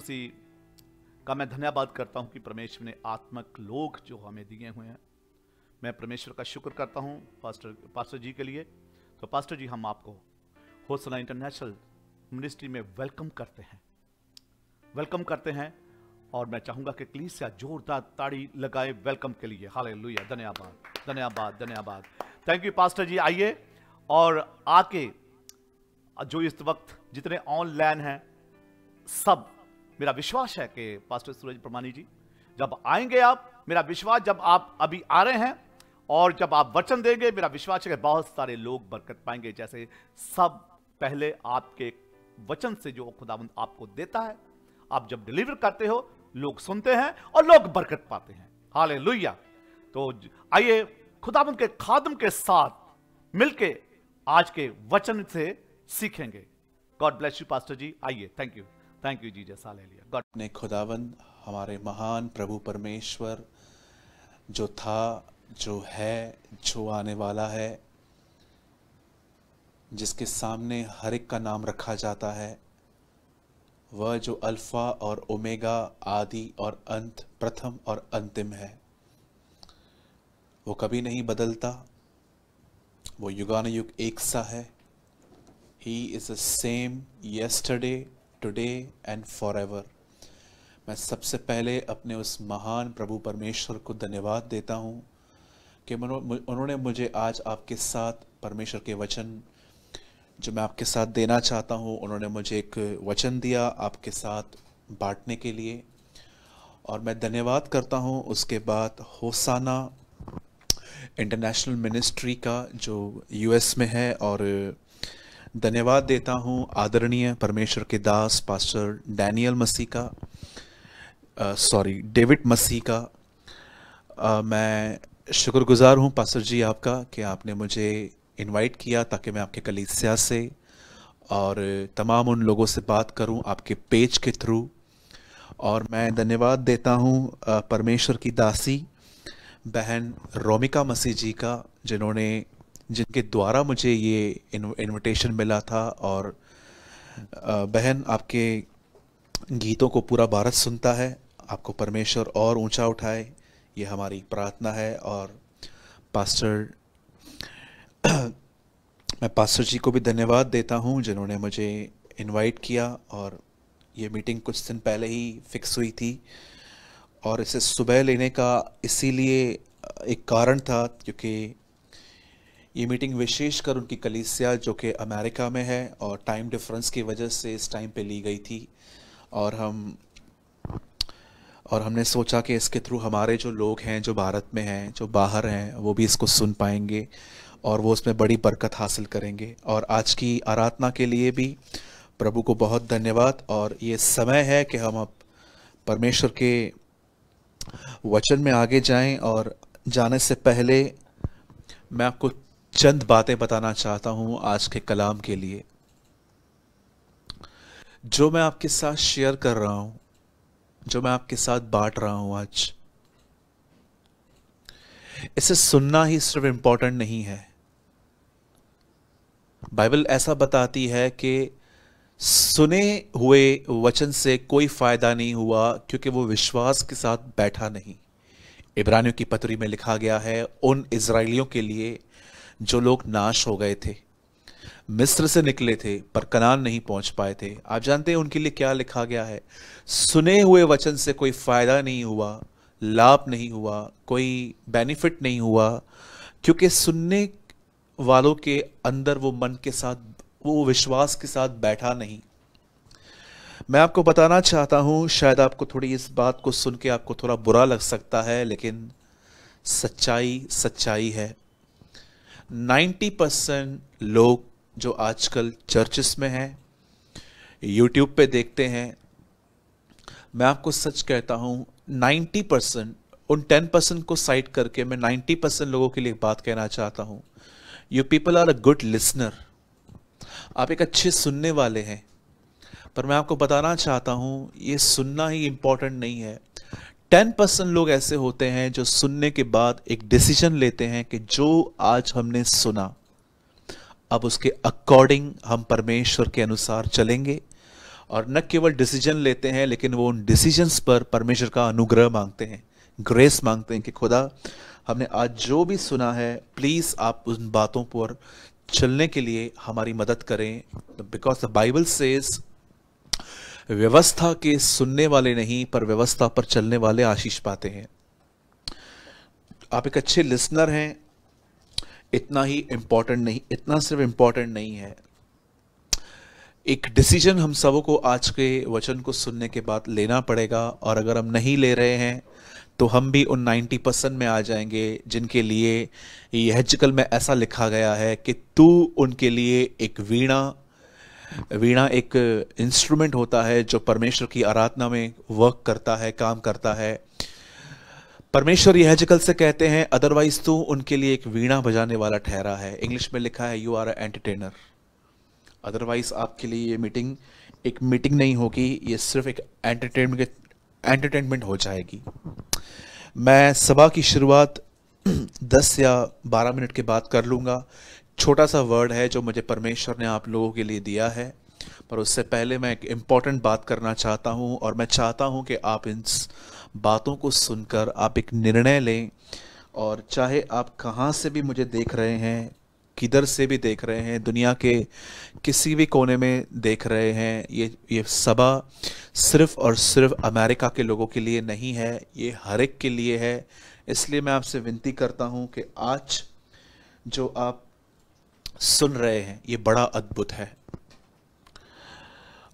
मसीह का मैं धन्यवाद करता हूं कि परमेश्वर ने आत्मिक लोग जो हमें दिए हुए हैं। मैं परमेश्वर का शुक्र करता हूं पास्टर जी के लिए। तो पास्टर जी, हम आपको होसना इंटरनेशनल मिनिस्ट्री में वेलकम करते हैं और मैं चाहूंगा कि कलीसिया जोरदार ताड़ी लगाए वेलकम के लिए। हालेलुया, धन्यवाद धन्यवाद धन्यवाद। थैंक यू पास्टर जी। आइए और आके जो इस वक्त जितने ऑनलाइन हैं सब, मेरा विश्वास है कि पास्टर सूरज प्रमाणी जी जब आएंगे, आप, मेरा विश्वास जब आप अभी आ रहे हैं और जब आप वचन देंगे, मेरा विश्वास है कि बहुत सारे लोग बरकत पाएंगे। जैसे सब पहले आपके वचन से जो खुदावंद आपको देता है, आप जब डिलीवर करते हो, लोग सुनते हैं और लोग बरकत पाते हैं। हालेलुया। तो आइए खुदावंद के खादम के साथ मिलके आज के वचन से सीखेंगे। गॉड ब्लेस यू पास्टर जी। आइए। Thank you Jesus. Hallelujah. God ने खुदावंद हमारे महान प्रभु परमेश्वर जो था, जो है, जो आने वाला है, जिसके सामने हर एक का नाम रखा जाता है, वह जो अल्फा और ओमेगा, आदि और अंत, प्रथम और अंतिम है। वो कभी नहीं बदलता, वो युगानुयुग एक सा है। He is the same yesterday, today and forever। मैं सबसे पहले अपने उस महान प्रभु परमेश्वर को धन्यवाद देता हूँ कि उन्होंने मुझे आज आपके साथ परमेश्वर के वचन जो मैं आपके साथ देना चाहता हूँ, उन्होंने मुझे एक वचन दिया आपके साथ बांटने के लिए, और मैं धन्यवाद करता हूँ। उसके बाद होसाना इंटरनेशनल मिनिस्ट्री का जो यूएस में है, और धन्यवाद देता हूँ आदरणीय परमेश्वर के दास पास्टर डेविड मसीह का। मैं शुक्रगुजार हूँ पास्टर जी आपका कि आपने मुझे इनवाइट किया ताकि मैं आपके कलीसिया से और तमाम उन लोगों से बात करूँ आपके पेज के थ्रू। और मैं धन्यवाद देता हूँ परमेश्वर की दासी बहन रोमिका मसीह जी का, जिनके द्वारा मुझे ये इनविटेशन मिला था। और बहन, आपके गीतों को पूरा भारत सुनता है, आपको परमेश्वर और ऊंचा उठाए, ये हमारी प्रार्थना है। और मैं पास्टर जी को भी धन्यवाद देता हूँ जिन्होंने मुझे इनवाइट किया, और ये मीटिंग कुछ दिन पहले ही फिक्स हुई थी, और इसे सुबह लेने का इसीलिए एक कारण था क्योंकि ये मीटिंग विशेषकर उनकी कलीसिया जो कि अमेरिका में है और टाइम डिफरेंस की वजह से इस टाइम पे ली गई थी। और हमने सोचा कि इसके थ्रू हमारे जो लोग हैं, जो भारत में हैं, जो बाहर हैं, वो भी इसको सुन पाएंगे और वो उसमें बड़ी बरकत हासिल करेंगे। और आज की आराधना के लिए भी प्रभु को बहुत धन्यवाद। और ये समय है कि हम अब परमेश्वर के वचन में आगे जाएं, और जाने से पहले मैं आपको चंद बातें बताना चाहता हूं आज के कलाम के लिए। जो मैं आपके साथ शेयर कर रहा हूं, जो मैं आपके साथ बांट रहा हूं आज, इसे सुनना ही सिर्फ इंपॉर्टेंट नहीं है। बाइबल ऐसा बताती है कि सुने हुए वचन से कोई फायदा नहीं हुआ क्योंकि वो विश्वास के साथ बैठा नहीं। इब्रानियों की पत्री में लिखा गया है उन इजराइलियों के लिए जो लोग नाश हो गए थे, मिस्र से निकले थे पर कनान नहीं पहुंच पाए थे। आप जानते हैं उनके लिए क्या लिखा गया है? सुने हुए वचन से कोई फायदा नहीं हुआ, लाभ नहीं हुआ, कोई बेनिफिट नहीं हुआ, क्योंकि सुनने वालों के अंदर वो मन के साथ, वो विश्वास के साथ बैठा नहीं। मैं आपको बताना चाहता हूं, शायद आपको थोड़ी इस बात को सुन के आपको थोड़ा बुरा लग सकता है, लेकिन सच्चाई है। 90% लोग जो आजकल चर्चेस में हैं, यूट्यूब पे देखते हैं, मैं आपको सच कहता हूं 90%, उन 10% को साइड करके मैं 90% लोगों के लिए बात कहना चाहता हूं। You people are a good listener, आप एक अच्छे सुनने वाले हैं, पर मैं आपको बताना चाहता हूं ये सुनना ही इंपॉर्टेंट नहीं है। 10% लोग ऐसे होते हैं जो सुनने के बाद एक डिसीजन लेते हैं कि जो आज हमने सुना, अब उसके अकॉर्डिंग हम परमेश्वर के अनुसार चलेंगे और न केवल डिसीजन लेते हैं, लेकिन वो उन डिसीजंस पर परमेश्वर का अनुग्रह मांगते हैं, ग्रेस मांगते हैं कि खुदा हमने आज जो भी सुना है प्लीज आप उन बातों पर चलने के लिए हमारी मदद करें। बिकॉज द बाइबल सेज व्यवस्था के सुनने वाले नहीं पर व्यवस्था पर चलने वाले आशीष पाते हैं। आप एक अच्छे लिसनर हैं, इतना ही इंपॉर्टेंट नहीं, इतना सिर्फ इंपॉर्टेंट नहीं है। एक डिसीजन हम सबको आज के वचन को सुनने के बाद लेना पड़ेगा, और अगर हम नहीं ले रहे हैं तो हम भी उन 90% में आ जाएंगे जिनके लिए यहेजकेल में ऐसा लिखा गया है कि तू उनके लिए एक वीणा एक इंस्ट्रूमेंट होता है जो परमेश्वर की आराधना में वर्क करता है, काम करता है। परमेश्वर यहेजकेल से कहते हैं अदरवाइज तू उनके लिए एक वीणा बजाने वाला ठहरा है। इंग्लिश में लिखा है you are a entertainer. Otherwise आपके लिए ये मीटिंग एक मीटिंग नहीं होगी, ये सिर्फ एक एंटरटेनमेंट हो जाएगी। मैं सभा की शुरुआत 10 या 12 मिनट के बाद कर लूँगा। छोटा सा वर्ड है जो मुझे परमेश्वर ने आप लोगों के लिए दिया है, पर उससे पहले मैं एक इम्पॉर्टेंट बात करना चाहता हूँ, और मैं चाहता हूँ कि आप इन बातों को सुनकर आप एक निर्णय लें। और चाहे आप कहाँ से भी मुझे देख रहे हैं, किधर से भी देख रहे हैं, दुनिया के किसी भी कोने में देख रहे हैं, ये सभा सिर्फ और सिर्फ अमेरिका के लोगों के लिए नहीं है, ये हर एक के लिए है। इसलिए मैं आपसे विनती करता हूं कि आज जो आप सुन रहे हैं ये बड़ा अद्भुत है,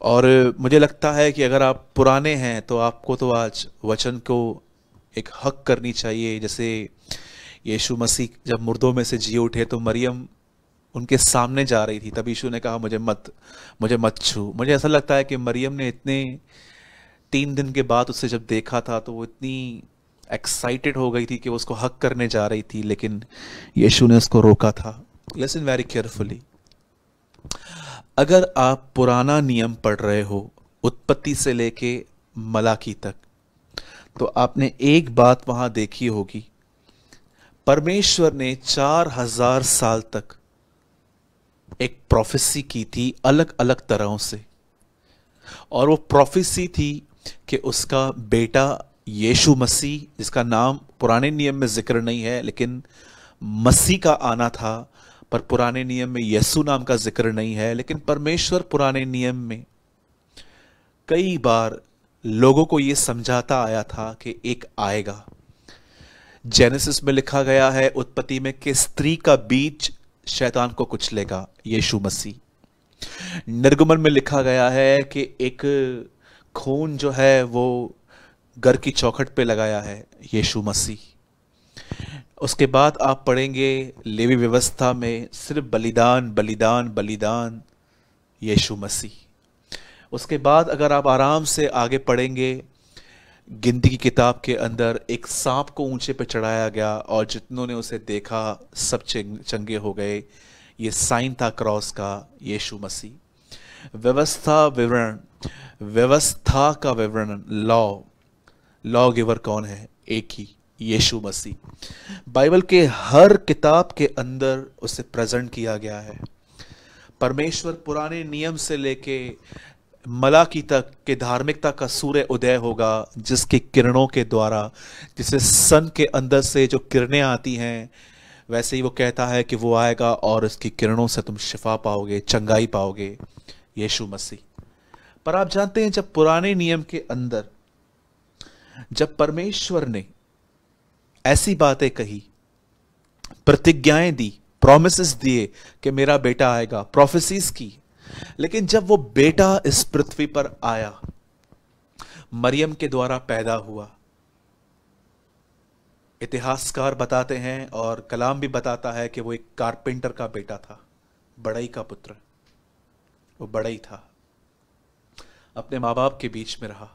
और मुझे लगता है कि अगर आप पुराने हैं तो आपको तो आज वचन को एक हक करनी चाहिए। जैसे यीशु मसीह जब मुर्दों में से जी उठे तो मरियम उनके सामने जा रही थी, तब यीशु ने कहा मुझे मत छू। मुझे ऐसा लगता है कि मरियम ने इतने 3 दिन के बाद उससे जब देखा था तो वो इतनी एक्साइटेड हो गई थी कि वो उसको हक करने जा रही थी, लेकिन यीशु ने उसको रोका था। Listen very carefully. अगर आप पुराना नियम पढ़ रहे हो उत्पत्ति से लेके मलाकी तक, तो आपने एक बात वहां देखी होगी, परमेश्वर ने 4000 साल तक एक प्रोफेसी की थी अलग अलग तरहों से, और वो प्रोफेसी थी कि उसका बेटा यीशु मसीह, जिसका नाम पुराने नियम में जिक्र नहीं है लेकिन मसीह का आना था, पर पुराने नियम में यीशु नाम का जिक्र नहीं है, लेकिन परमेश्वर पुराने नियम में कई बार लोगों को यह समझाता आया था कि एक आएगा। जेनेसिस में लिखा गया है उत्पत्ति में कि स्त्री का बीज शैतान को कुचलेगा, यीशु मसीह। निर्गमन में लिखा गया है कि एक खून जो है वो घर की चौखट पे लगाया है, यीशु मसीह। उसके बाद आप पढ़ेंगे लेवी व्यवस्था में सिर्फ बलिदान बलिदान बलिदान, यीशु मसीह। उसके बाद अगर आप आराम से आगे पढ़ेंगे गिनती की किताब के अंदर एक सांप को ऊंचे पे चढ़ाया गया और जितनों ने उसे देखा सब चंगे हो गए। ये साइन था क्रॉस का, यीशु मसीह। व्यवस्था का विवरण लॉ गिवर कौन है? एक ही, यीशु मसीह। बाइबल के हर किताब के अंदर उसे प्रेजेंट किया गया है। परमेश्वर पुराने नियम से लेके मलाकी तक के धार्मिकता का सूर्य उदय होगा, जिसकी किरणों के द्वारा, जिसे सन के अंदर से जो किरणें आती हैं, वैसे ही वो कहता है कि वो आएगा और इसकी किरणों से तुम शिफा पाओगे, चंगाई पाओगे, यीशु मसीह। पर आप जानते हैं जब पुराने नियम के अंदर जब परमेश्वर ने ऐसी बातें कही, प्रतिज्ञाएं दी, प्रॉमिसेस दिए कि मेरा बेटा आएगा, प्रोफेसीज की, लेकिन जब वो बेटा इस पृथ्वी पर आया, मरियम के द्वारा पैदा हुआ, इतिहासकार बताते हैं और कलाम भी बताता है कि वो एक कारपेंटर का बेटा था, बड़ई का पुत्र। वो बड़ई था, अपने माँ बाप के बीच में रहा,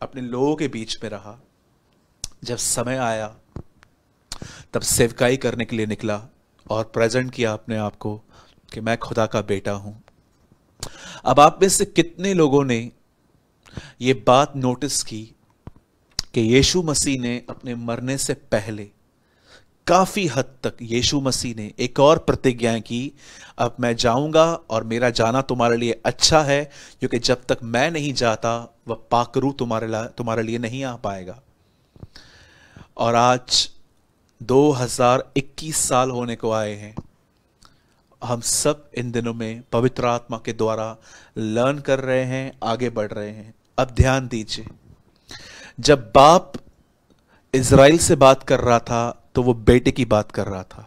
अपने लोगों के बीच में रहा। जब समय आया तब सेवकाई करने के लिए निकला और प्रेजेंट किया अपने आप को कि मैं खुदा का बेटा हूं। अब आप में से कितने लोगों ने ये बात नोटिस की कि यीशु मसीह ने अपने मरने से पहले काफी हद तक यीशु मसीह ने एक और प्रतिज्ञा की, अब मैं जाऊंगा और मेरा जाना तुम्हारे लिए अच्छा है, क्योंकि जब तक मैं नहीं जाता वह पाकरू तुम्हारे लिए नहीं आ पाएगा। और आज 2021 साल होने को आए हैं। हम सब इन दिनों में पवित्र आत्मा के द्वारा लर्न कर रहे हैं, आगे बढ़ रहे हैं। अब ध्यान दीजिए, जब बाप इज़राइल से बात कर रहा था तो वो बेटे की बात कर रहा था।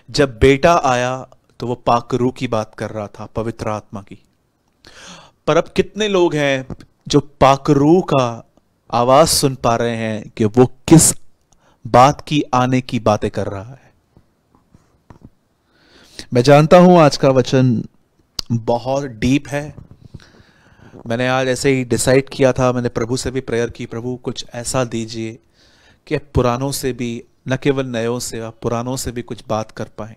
जब बेटा आया तो वो पाकरू की बात कर रहा था, पवित्र आत्मा की। पर अब कितने लोग हैं जो पाकरू का आवाज सुन पा रहे हैं कि वो किस बात की आने की बातें कर रहा है? मैं जानता हूं आज का वचन बहुत डीप है। मैंने आज ऐसे ही डिसाइड किया था, मैंने प्रभु से भी प्रेयर की, प्रभु कुछ ऐसा दीजिए कि पुरानों से भी, न केवल नयों से, आप पुरानों से भी कुछ बात कर पाए।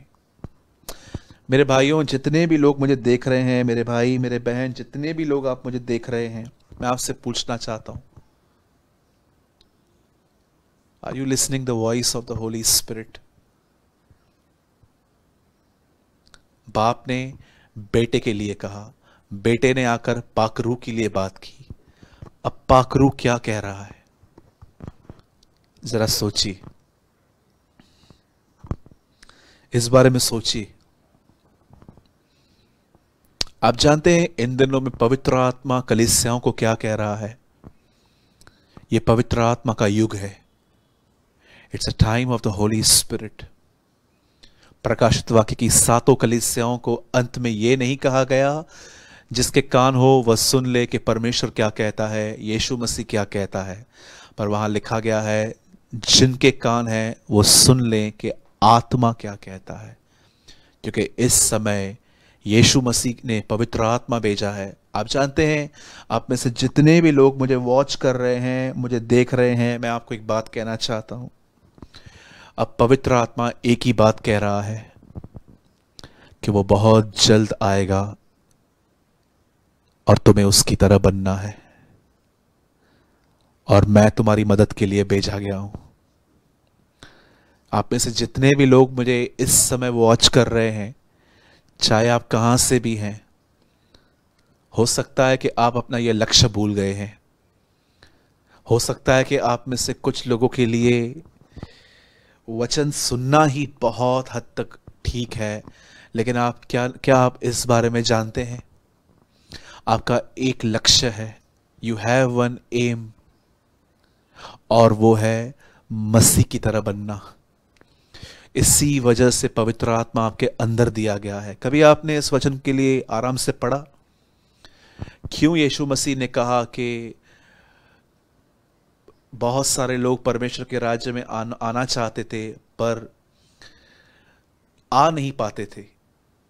मेरे भाइयों, जितने भी लोग मुझे देख रहे हैं, मेरे भाई मेरे बहन, जितने भी लोग आप मुझे देख रहे हैं, मैं आपसे पूछना चाहता हूं, are you listening the voice of the Holy Spirit? बाप ने बेटे के लिए कहा, बेटे ने आकर पाकरू के लिए बात की। अब पाकरू क्या कह रहा है, जरा सोचिए, इस बारे में सोचिए। आप जानते हैं इन दिनों में पवित्र आत्मा कलीसियाओं को क्या कह रहा है? यह पवित्र आत्मा का युग है। It's a time of the Holy spirit. प्रकाशित वाक्य की 7 कलीसियाओं को अंत में यह नहीं कहा गया जिसके कान हो वह सुन ले कि परमेश्वर क्या कहता है, यीशु मसीह क्या कहता है, पर वहां लिखा गया है जिनके कान हैं वो सुन लें कि आत्मा क्या कहता है। क्योंकि इस समय यीशु मसीह ने पवित्र आत्मा भेजा है। आप जानते हैं, आप में से जितने भी लोग मुझे वॉच कर रहे हैं, मुझे देख रहे हैं, मैं आपको एक बात कहना चाहता हूं। अब पवित्र आत्मा एक ही बात कह रहा है कि वो बहुत जल्द आएगा और तुम्हें उसकी तरह बनना है, और मैं तुम्हारी मदद के लिए भेजा गया हूं। आप में से जितने भी लोग मुझे इस समय वॉच कर रहे हैं, चाहे आप कहां से भी हैं, हो सकता है कि आप अपना यह लक्ष्य भूल गए हैं। हो सकता है कि आप में से कुछ लोगों के लिए वचन सुनना ही बहुत हद तक ठीक है, लेकिन आप क्या आप इस बारे में जानते हैं? आपका एक लक्ष्य है, यू हैव वन एम, और वो है मसीह की तरह बनना। इसी वजह से पवित्र आत्मा आपके अंदर दिया गया है। कभी आपने इस वचन के लिए आराम से पढ़ा? क्यों यीशु मसीह ने कहा कि बहुत सारे लोग परमेश्वर के राज्य में आना चाहते थे पर आ नहीं पाते थे?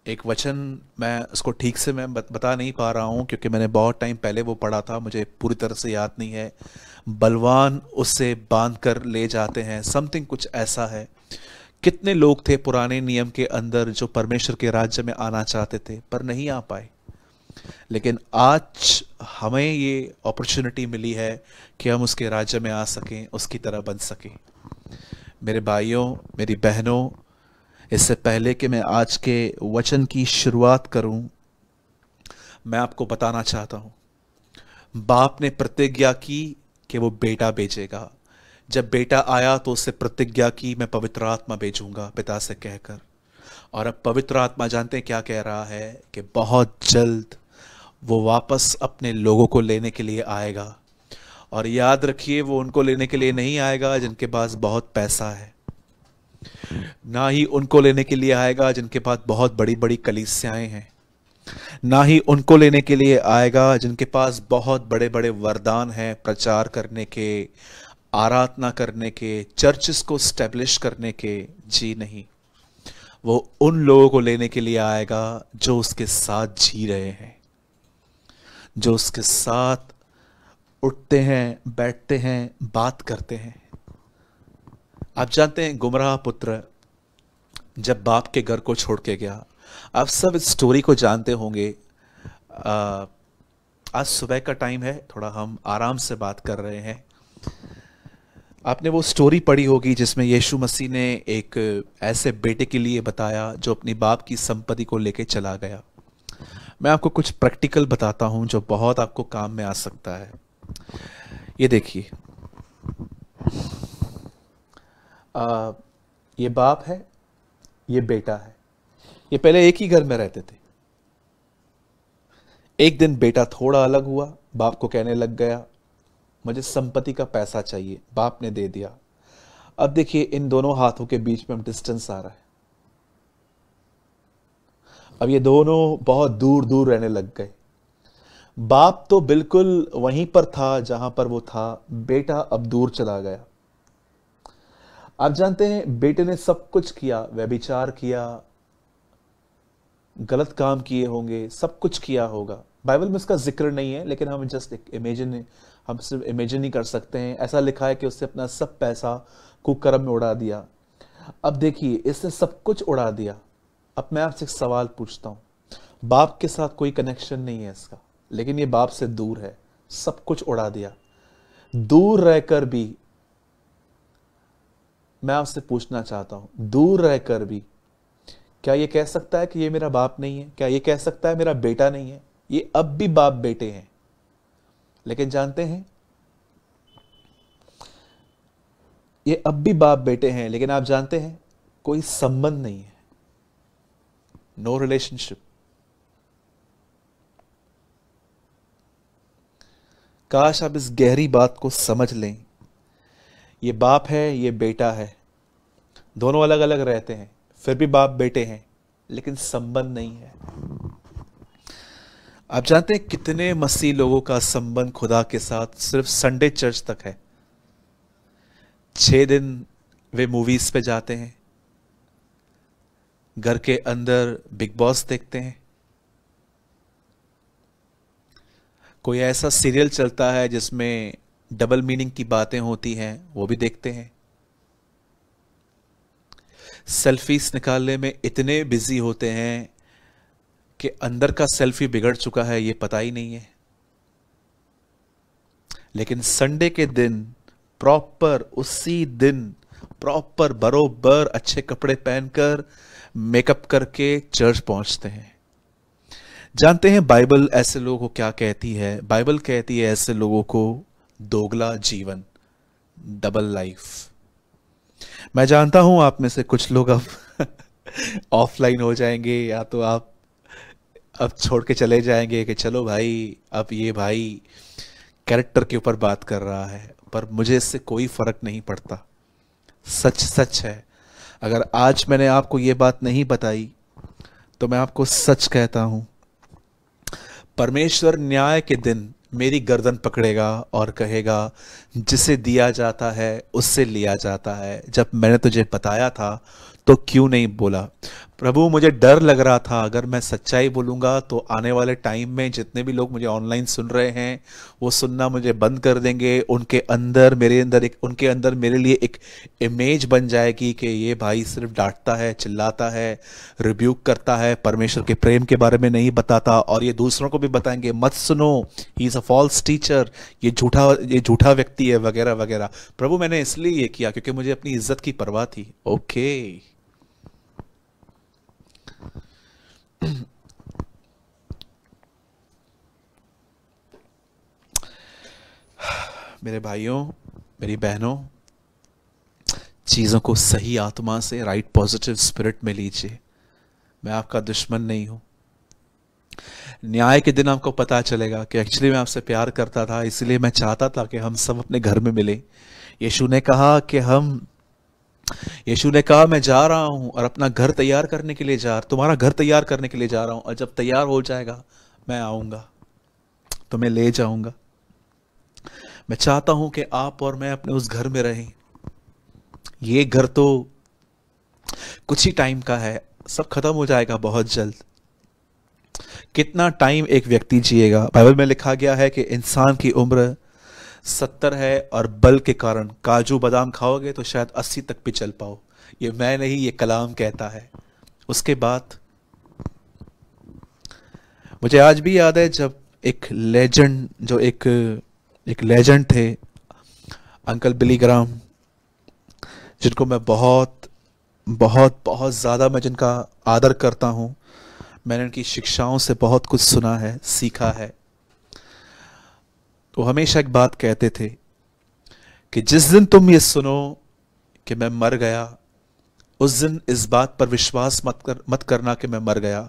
एक वचन, मैं उसको ठीक से मैं बता नहीं पा रहा हूं क्योंकि मैंने बहुत टाइम पहले वो पढ़ा था, मुझे पूरी तरह से याद नहीं है। बलवान उससे बांध कर ले जाते हैं, समथिंग कुछ ऐसा है। कितने लोग थे पुराने नियम के अंदर जो परमेश्वर के राज्य में आना चाहते थे पर नहीं आ पाए, लेकिन आज हमें ये अपॉर्चुनिटी मिली है कि हम उसके राज्य में आ सकें, उसकी तरह बन सकें। मेरे भाइयों, मेरी बहनों, इससे पहले कि मैं आज के वचन की शुरुआत करूं, मैं आपको बताना चाहता हूं, बाप ने प्रतिज्ञा की कि वो बेटा भेजेगा। जब बेटा आया तो उससे प्रतिज्ञा की, मैं पवित्र आत्मा भेजूंगा पिता से कहकर। और अब पवित्र आत्मा जानते हैं क्या कह रहा है कि बहुत जल्द वो वापस अपने लोगों को लेने के लिए आएगा। और याद रखिए, वो उनको लेने के लिए नहीं आएगा जिनके पास बहुत पैसा है, ना ही उनको लेने के लिए आएगा जिनके पास बहुत बड़ी बड़ी कलीसियाएं हैं, ना ही उनको लेने के लिए आएगा जिनके पास बहुत बड़े बड़े वरदान हैं प्रचार करने के, आराधना करने के, चर्चेस को स्टैब्लिश करने के। जी नहीं, वो उन लोगों को लेने के लिए आएगा जो उसके साथ जी रहे हैं, जो उसके साथ उठते हैं, बैठते हैं, बात करते हैं। आप जानते हैं, गुमराह पुत्र जब बाप के घर को छोड़ के गया, आप सब इस स्टोरी को जानते होंगे। आज सुबह का टाइम है, थोड़ा हम आराम से बात कर रहे हैं। आपने वो स्टोरी पढ़ी होगी जिसमें यीशु मसीह ने एक ऐसे बेटे के लिए बताया जो अपनी बाप की संपत्ति को लेके चला गया। मैं आपको कुछ प्रैक्टिकल बताता हूं जो बहुत आपको काम में आ सकता है। ये देखिए, ये बाप है, ये बेटा है। ये पहले एक ही घर में रहते थे। एक दिन बेटा थोड़ा अलग हुआ, बाप को कहने लग गया मुझे संपत्ति का पैसा चाहिए। बाप ने दे दिया। अब देखिए, इन दोनों हाथों के बीच में डिस्टेंस आ रहा है। अब ये दोनों बहुत दूर दूर रहने लग गए। बाप तो बिल्कुल वहीं पर था जहां पर वो था, बेटा अब दूर चला गया। आप जानते हैं, बेटे ने सब कुछ किया, व्यभिचार किया, गलत काम किए होंगे, सब कुछ किया होगा। बाइबल में इसका जिक्र नहीं है, लेकिन हम जस्ट हम सिर्फ इमेजिन ही कर सकते हैं। ऐसा लिखा है कि उसने अपना सब पैसा कुकर्म में उड़ा दिया। अब देखिए, इसने सब कुछ उड़ा दिया। अब मैं आपसे एक सवाल पूछता हूं, बाप के साथ कोई कनेक्शन नहीं है इसका, लेकिन ये बाप से दूर है, सब कुछ उड़ा दिया। दूर रहकर भी मैं आपसे पूछना चाहता हूं, दूर रहकर भी क्या ये कह सकता है कि ये मेरा बाप नहीं है? क्या ये कह सकता है मेरा बेटा नहीं है? ये अब भी बाप बेटे हैं। लेकिन जानते हैं, ये अब भी बाप बेटे हैं, लेकिन आप जानते हैं कोई संबंध नहीं है, नो रिलेशनशिप। काश आप इस गहरी बात को समझ लें। ये बाप है, ये बेटा है, दोनों अलग अलग रहते हैं, फिर भी बाप बेटे हैं, लेकिन संबंध नहीं है। आप जानते हैं कितने मसीह लोगों का संबंध खुदा के साथ सिर्फ संडे चर्च तक है। 6 दिन वे मूवीज पे जाते हैं, घर के अंदर बिग बॉस देखते हैं, कोई ऐसा सीरियल चलता है जिसमें डबल मीनिंग की बातें होती हैं, वो भी देखते हैं। सेल्फीज निकालने में इतने बिजी होते हैं कि अंदर का सेल्फी बिगड़ चुका है, ये पता ही नहीं है। लेकिन संडे के दिन उसी दिन प्रॉपर बरोबर अच्छे कपड़े पहनकर मेकअप करके चर्च पहुंचते हैं। जानते हैं बाइबल ऐसे लोगों को क्या कहती है? बाइबल कहती है ऐसे लोगों को दोगला जीवन, डबल लाइफ। मैं जानता हूं आप में से कुछ लोग अब ऑफलाइन हो जाएंगे, या तो आप अब छोड़ के चले जाएंगे कि चलो भाई, अब ये भाई कैरेक्टर के ऊपर बात कर रहा है। पर मुझे इससे कोई फर्क नहीं पड़ता। सच सच है। अगर आज मैंने आपको ये बात नहीं बताई तो मैं आपको सच कहता हूं, परमेश्वर न्याय के दिन मेरी गर्दन पकड़ेगा और कहेगा जिसे दिया जाता है उससे लिया जाता है। जब मैंने तुझे बताया था तो क्यों नहीं बोला? प्रभु, मुझे डर लग रहा था अगर मैं सच्चाई बोलूंगा तो आने वाले टाइम में जितने भी लोग मुझे ऑनलाइन सुन रहे हैं वो सुनना मुझे बंद कर देंगे। उनके अंदर मेरे लिए एक इमेज बन जाएगी कि ये भाई सिर्फ डांटता है, चिल्लाता है, रिब्यूक करता है, परमेश्वर के प्रेम के बारे में नहीं बताता। और ये दूसरों को भी बताएंगे मत सुनो, he is a false teacher, ये झूठा व्यक्ति है, वगैरह वगैरह। प्रभु, मैंने इसलिए ये किया क्योंकि मुझे अपनी इज्जत की परवाह थी। ओके मेरे भाइयों, मेरी बहनों, चीज़ों को सही आत्मा से, राइट पॉजिटिव स्पिरिट में लीजिए। मैं आपका दुश्मन नहीं हूं। न्याय के दिन आपको पता चलेगा कि एक्चुअली मैं आपसे प्यार करता था, इसलिए मैं चाहता था कि हम सब अपने घर में मिले। यीशु ने कहा मैं जा रहा हूं और अपना घर तैयार करने के लिए तुम्हारा घर तैयार करने के लिए जा रहा हूं, और जब तैयार हो जाएगा मैं आऊंगा, तुम्हें ले जाऊंगा। मैं चाहता हूं कि आप और मैं अपने उस घर में रहें। ये घर तो कुछ ही टाइम का है, सब खत्म हो जाएगा बहुत जल्द। कितना टाइम एक व्यक्ति जिएगा? बाइबल में लिखा गया है कि इंसान की उम्र 70 है, और बल के कारण काजू बादाम खाओगे तो शायद 80 तक भी चल पाओ। ये मैं नहीं, ये कलाम कहता है। उसके बाद मुझे आज भी याद है जब एक लेजेंड थे, अंकल बिली ग्राम, जिनको मैं बहुत बहुत बहुत ज़्यादा मैं जिनका आदर करता हूँ, मैंने उनकी शिक्षाओं से बहुत कुछ सुना है, सीखा है। वो हमेशा एक बात कहते थे कि जिस दिन तुम ये सुनो कि मैं मर गया, उस दिन इस बात पर विश्वास मत करना कि मैं मर गया,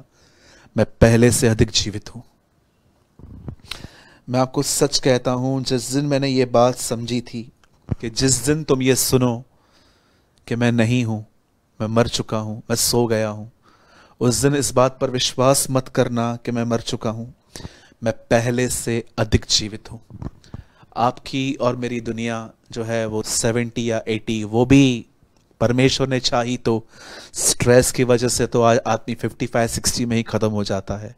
मैं पहले से अधिक जीवित हूं। मैं आपको सच कहता हूं, जिस दिन मैंने ये बात समझी थी कि जिस दिन तुम ये सुनो कि मैं नहीं हूं, मैं मर चुका हूं, मैं सो गया हूं, उस दिन इस बात पर विश्वास मत करना कि मैं मर चुका हूं, मैं पहले से अधिक जीवित हूं। आपकी और मेरी दुनिया जो है वो 70 या 80, वो भी परमेश्वर ने चाही तो स्ट्रेस की वजह से तो आज आदमी 55-60 में ही खत्म हो जाता है।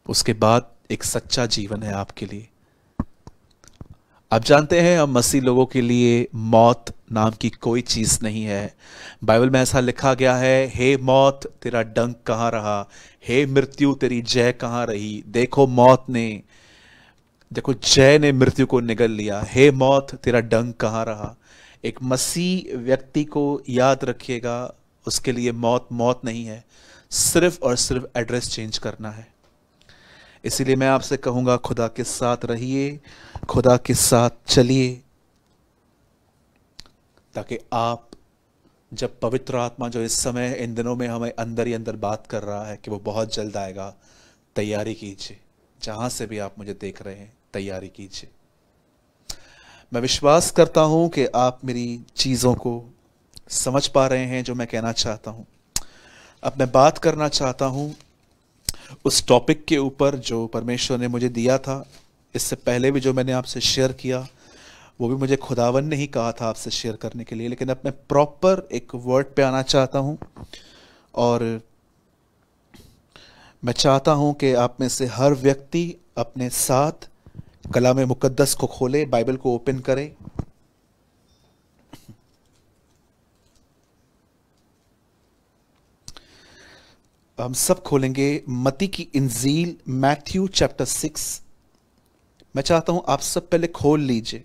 उसके बाद एक सच्चा जीवन है आपके लिए। आप जानते हैं, हम मसीह लोगों के लिए मौत नाम की कोई चीज नहीं है। बाइबल में ऐसा लिखा गया है, हे मौत तेरा डंक कहां रहा, हे मृत्यु तेरी जय कहां रही। देखो जय ने मृत्यु को निगल लिया, हे मौत तेरा डंक कहां रहा। एक मसीह व्यक्ति को याद रखिएगा, उसके लिए मौत मौत नहीं है, सिर्फ और सिर्फ एड्रेस चेंज करना है। इसीलिए मैं आपसे कहूंगा, खुदा के साथ रहिए, खुदा के साथ चलिए, ताकि आप जब पवित्र आत्मा जो इस समय इन दिनों में हमें अंदर ही अंदर बात कर रहा है कि वो बहुत जल्द आएगा, तैयारी कीजिए। जहां से भी आप मुझे देख रहे हैं, तैयारी कीजिए। मैं विश्वास करता हूं कि आप मेरी चीजों को समझ पा रहे हैं जो मैं कहना चाहता हूं। अब मैं बात करना चाहता हूं उस टॉपिक के ऊपर जो परमेश्वर ने मुझे दिया था। इससे पहले भी जो मैंने आपसे शेयर किया, वो भी मुझे खुदावन ने ही कहा था आपसे शेयर करने के लिए, लेकिन अब मैं प्रॉपर एक वर्ड पे आना चाहता हूं। और मैं चाहता हूं कि आप में से हर व्यक्ति अपने साथ कलाम मुकद्दस को खोले, बाइबल को ओपन करे। हम सब खोलेंगे मत्ती की इंजील, मैथ्यू चैप्टर 6। मैं चाहता हूं आप सब पहले खोल लीजिए।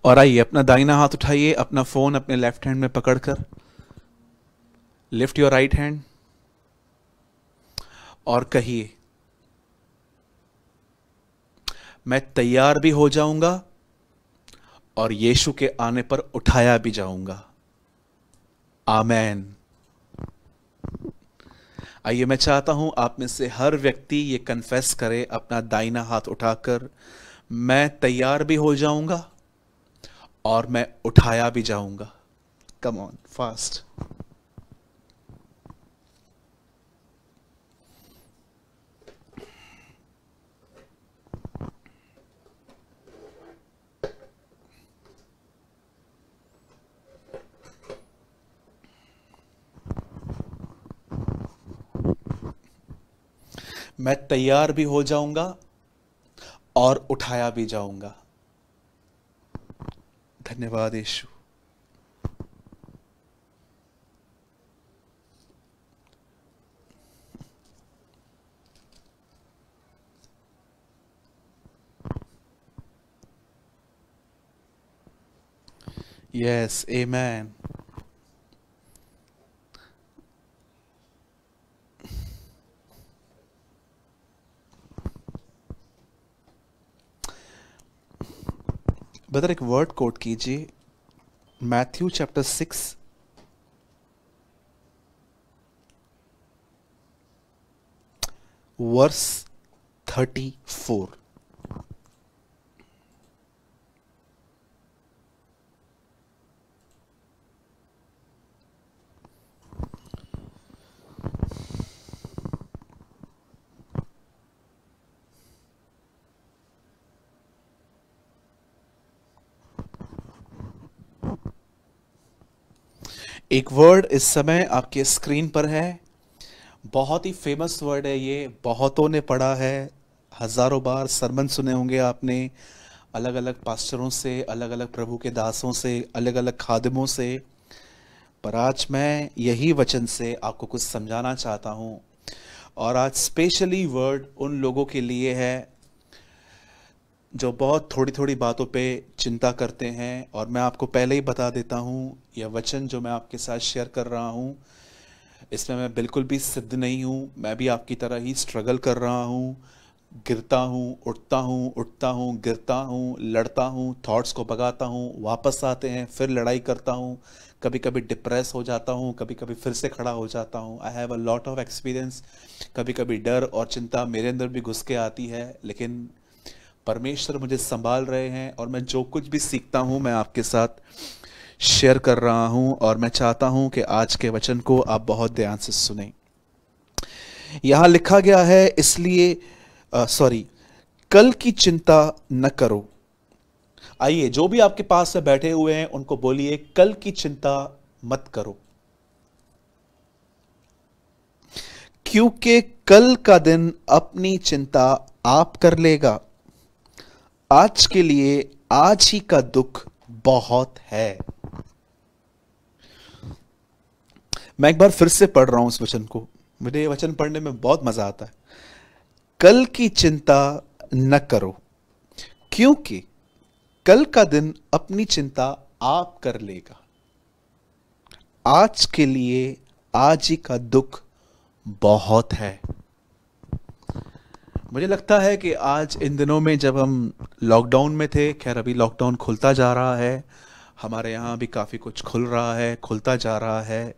और आइए, अपना दाहिना हाथ उठाइए, अपना फोन अपने लेफ्ट हैंड में पकड़कर, लिफ्ट योर राइट हैंड और कहिए, मैं तैयार भी हो जाऊंगा और यीशु के आने पर उठाया भी जाऊंगा। आमेन। आइए, मैं चाहता हूं आप में से हर व्यक्ति ये कन्फेस करे अपना दाहिना हाथ उठाकर, मैं तैयार भी हो जाऊंगा और मैं उठाया भी जाऊंगा। Come on, fast. मैं तैयार भी हो जाऊंगा और उठाया भी जाऊंगा। धन्यवाद यीशु। यस, आमेन। ब्रदर एक वर्ड कोट कीजिए, मैथ्यू चैप्टर 6 वर्स 34। एक वर्ड इस समय आपके स्क्रीन पर है, बहुत ही फेमस वर्ड है ये, बहुतों ने पढ़ा है, हजारों बार सरमन सुने होंगे आपने, अलग अलग पास्टरों से, अलग अलग प्रभु के दासों से, अलग अलग खादिमों से, पर आज मैं यही वचन से आपको कुछ समझाना चाहता हूँ। और आज स्पेशली वर्ड उन लोगों के लिए है जो बहुत थोड़ी थोड़ी बातों पे चिंता करते हैं। और मैं आपको पहले ही बता देता हूँ, यह वचन जो मैं आपके साथ शेयर कर रहा हूँ, इसमें मैं बिल्कुल भी सिद्ध नहीं हूँ। मैं भी आपकी तरह ही स्ट्रगल कर रहा हूँ, गिरता हूँ, उठता हूँ, गिरता हूँ, लड़ता हूँ, थॉट्स को भगाता हूँ, वापस आते हैं, फिर लड़ाई करता हूँ, कभी कभी डिप्रेस हो जाता हूँ, कभी कभी फिर से खड़ा हो जाता हूँ। I have a lot of experience. कभी कभी डर और चिंता मेरे अंदर भी घुस के आती है, लेकिन परमेश्वर मुझे संभाल रहे हैं और मैं जो कुछ भी सीखता हूँ मैं आपके साथ शेयर कर रहा हूँ। और मैं चाहता हूँ कि आज के वचन को आप बहुत ध्यान से सुनें। यहाँ लिखा गया है, इसलिए कल की चिंता न करो। आइए, जो भी आपके पास में बैठे हुए हैं उनको बोलिए, कल की चिंता मत करो, क्योंकि कल का दिन अपनी चिंता आप कर लेगा। आज के लिए आज ही का दुख बहुत है। मैं एक बार फिर से पढ़ रहा हूं इस वचन को, मुझे ये वचन पढ़ने में बहुत मजा आता है। कल की चिंता न करो, क्योंकि कल का दिन अपनी चिंता आप कर लेगा। आज के लिए आज ही का दुख बहुत है। मुझे लगता है कि आज इन दिनों में जब हम लॉकडाउन में थे, खैर अभी लॉकडाउन खुलता जा रहा है, हमारे यहाँ भी काफ़ी कुछ खुल रहा है, खुलता जा रहा है।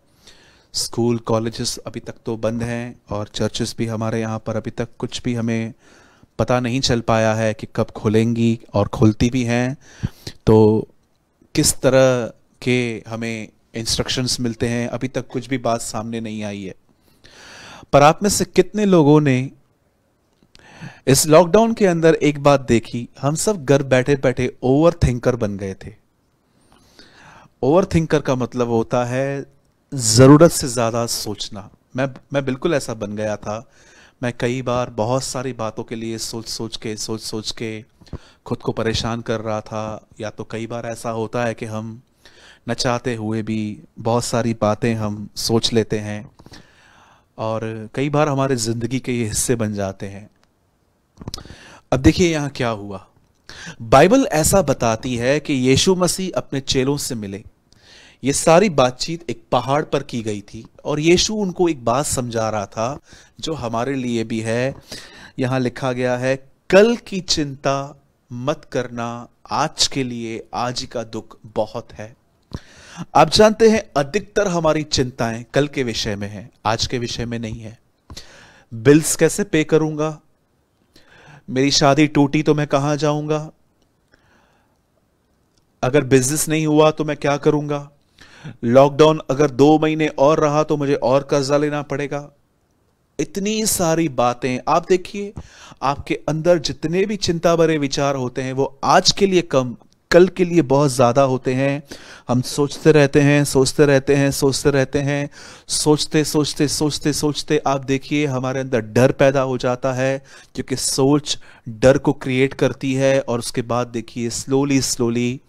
स्कूल कॉलेजेस अभी तक तो बंद हैं और चर्चेस भी हमारे यहाँ पर अभी तक कुछ भी हमें पता नहीं चल पाया है कि कब खुलेंगी, और खुलती भी हैं तो किस तरह के हमें इंस्ट्रक्शंस मिलते हैं, अभी तक कुछ भी बात सामने नहीं आई है। पर आप में से कितने लोगों ने इस लॉकडाउन के अंदर एक बात देखी, हम सब घर बैठे बैठे ओवर थिंकर बन गए थे। ओवर थिंकर का मतलब होता है जरूरत से ज्यादा सोचना। मैं बिल्कुल ऐसा बन गया था। मैं कई बार बहुत सारी बातों के लिए सोच सोच के खुद को परेशान कर रहा था। या तो कई बार ऐसा होता है कि हम न चाहते हुए भी बहुत सारी बातें हम सोच लेते हैं और कई बार हमारे जिंदगी के ये हिस्से बन जाते हैं। अब देखिए यहाँ क्या हुआ। बाइबल ऐसा बताती है कि यीशु मसीह अपने चेलों से मिले। ये सारी बातचीत एक पहाड़ पर की गई थी और यीशु उनको एक बात समझा रहा था जो हमारे लिए भी है। यहां लिखा गया है, कल की चिंता मत करना, आज के लिए आज ही का दुख बहुत है। आप जानते हैं अधिकतर हमारी चिंताएं कल के विषय में है, आज के विषय में नहीं है। बिल्स कैसे पे करूंगा, मेरी शादी टूटी तो मैं कहां जाऊंगा, अगर बिजनेस नहीं हुआ तो मैं क्या करूंगा, लॉकडाउन अगर 2 महीने और रहा तो मुझे और कर्जा लेना पड़ेगा। इतनी सारी बातें। आप देखिए, आपके अंदर जितने भी चिंता भरे विचार होते हैं वो आज के लिए कम, कल के लिए बहुत ज्यादा होते हैं। हम सोचते रहते हैं, सोचते आप देखिए हमारे अंदर डर पैदा हो जाता है, क्योंकि सोच डर को क्रिएट करती है। और उसके बाद देखिए स्लोली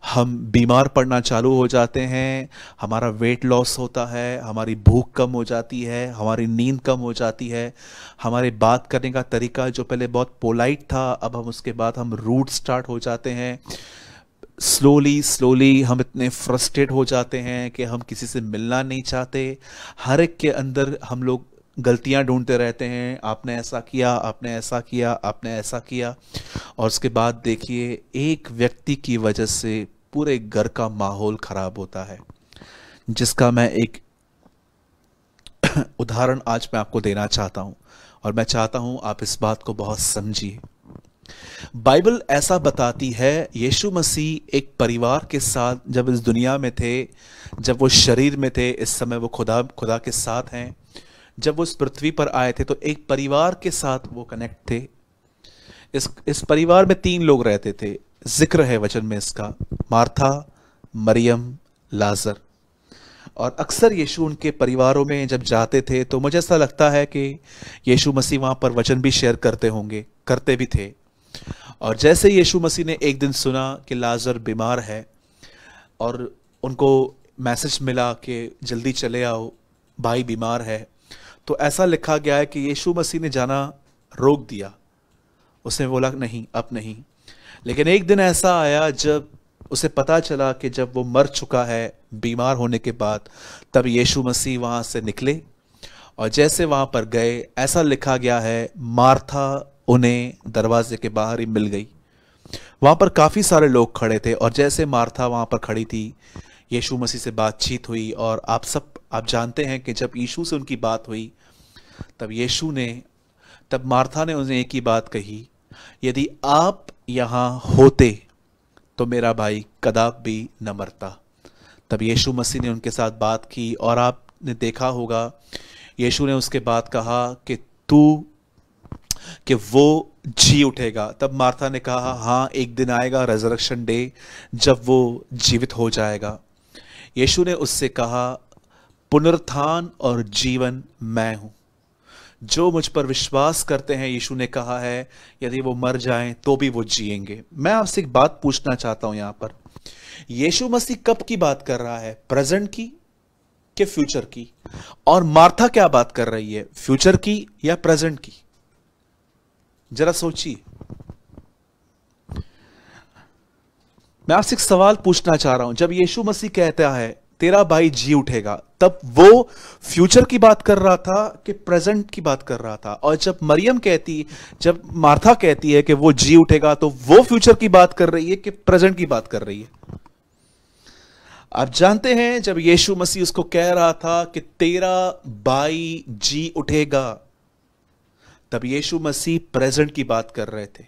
हम बीमार पड़ना चालू हो जाते हैं, हमारा वेट लॉस होता है, हमारी भूख कम हो जाती है, हमारी नींद कम हो जाती है, हमारे बात करने का तरीका जो पहले बहुत पोलाइट था अब हम उसके बाद हम रूड स्टार्ट हो जाते हैं। स्लोली हम इतने फ्रस्ट्रेट हो जाते हैं कि हम किसी से मिलना नहीं चाहते। हर एक के अंदर हम लोग गलतियां ढूंढते रहते हैं, आपने ऐसा किया, आपने ऐसा किया, आपने ऐसा किया। और उसके बाद देखिए एक व्यक्ति की वजह से पूरे घर का माहौल खराब होता है, जिसका मैं एक उदाहरण आज मैं आपको देना चाहता हूं और मैं चाहता हूं आप इस बात को बहुत समझिए। बाइबल ऐसा बताती है, यीशु मसीह एक परिवार के साथ जब इस दुनिया में थे, जब वो शरीर में थे, इस समय वो खुदा के साथ हैं। जब वो इस पृथ्वी पर आए थे तो एक परिवार के साथ वो कनेक्ट थे। इस परिवार में 3 लोग रहते थे, जिक्र है वचन में इसका, मार्था, मरियम, लाजर। और अक्सर यीशु उनके परिवारों में जब जाते थे तो मुझे ऐसा लगता है कि यीशु मसीह वहां पर वचन भी शेयर करते होंगे, करते भी थे। और जैसे यीशु मसीह ने एक दिन सुना कि लाजर बीमार है और उनको मैसेज मिला कि जल्दी चले आओ, भाई बीमार है, तो ऐसा लिखा गया है कि यीशु मसीह ने जाना रोक दिया। उसने बोला नहीं, अब नहीं। लेकिन एक दिन ऐसा आया जब उसे पता चला कि जब वो मर चुका है बीमार होने के बाद, तब यीशु मसीह वहां से निकले और जैसे वहां पर गए, ऐसा लिखा गया है मार्था उन्हें दरवाजे के बाहर ही मिल गई। वहां पर काफी सारे लोग खड़े थे और जैसे मार्था वहां पर खड़ी थी, यीशु मसीह से बातचीत हुई। और आप जानते हैं कि जब यीशु से उनकी बात हुई, तब मार्था ने उन्हें एक ही बात कही, यदि आप यहां होते तो मेरा भाई कदाप भी न मरता। तब यीशु मसीह ने उनके साथ बात की और आपने देखा होगा यीशु ने उसके बाद कहा कि वो जी उठेगा। तब मार्था ने कहा हाँ, एक दिन आएगा रेजरेक्शन डे जब वो जीवित हो जाएगा। यीशु ने उससे कहा पुनरुत्थान और जीवन मैं हूं, जो मुझ पर विश्वास करते हैं, यीशु ने कहा है, यदि वो मर जाएं तो भी वो जिएंगे। मैं आपसे एक बात पूछना चाहता हूं, यहां पर यीशु मसीह कब की बात कर रहा है, प्रेजेंट की कि फ्यूचर की? और मार्था क्या बात कर रही है, फ्यूचर की या प्रेजेंट की? जरा सोचिए। मैं आपसे एक सवाल पूछना चाह रहा हूं, जब यीशु मसीह कहता है तेरा भाई जी उठेगा, तब वो फ्यूचर की बात कर रहा था कि प्रेजेंट की बात कर रहा था? और जब मार्था कहती है कि वो जी उठेगा, तो वो फ्यूचर की बात कर रही है कि प्रेजेंट की बात कर रही है? आप जानते हैं जब यीशु मसीह उसको कह रहा था कि तेरा भाई जी उठेगा, तब यीशु मसीह प्रेजेंट की बात कर रहे थे,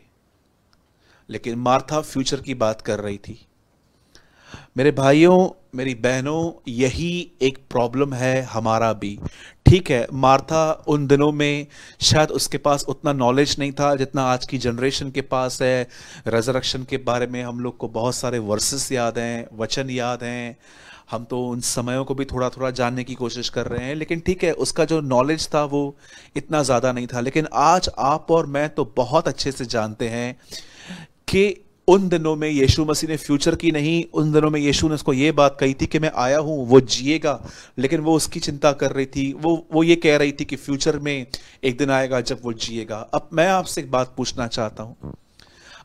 लेकिन मार्था फ्यूचर की बात कर रही थी। मेरे भाइयों, मेरी बहनों, यही एक प्रॉब्लम है हमारा भी। ठीक है, मार्था उन दिनों में शायद उसके पास उतना नॉलेज नहीं था जितना आज की जनरेशन के पास है। रेजरेक्शन के बारे में हम लोग को बहुत सारे वर्सेस याद हैं, वचन याद हैं, हम तो उन समयों को भी थोड़ा थोड़ा जानने की कोशिश कर रहे हैं। लेकिन ठीक है, उसका जो नॉलेज था वो इतना ज़्यादा नहीं था। लेकिन आज आप और मैं तो बहुत अच्छे से जानते हैं कि उन दिनों में यीशु मसीह ने फ्यूचर की नहीं, उन दिनों में यीशु ने उसको ये बात कही थी कि मैं आया हूं, वो जिएगा। लेकिन वो उसकी चिंता कर रही थी, वो ये कह रही थी कि फ्यूचर में एक दिन आएगा जब वो जिएगा। अब मैं आपसे एक बात पूछना चाहता हूं,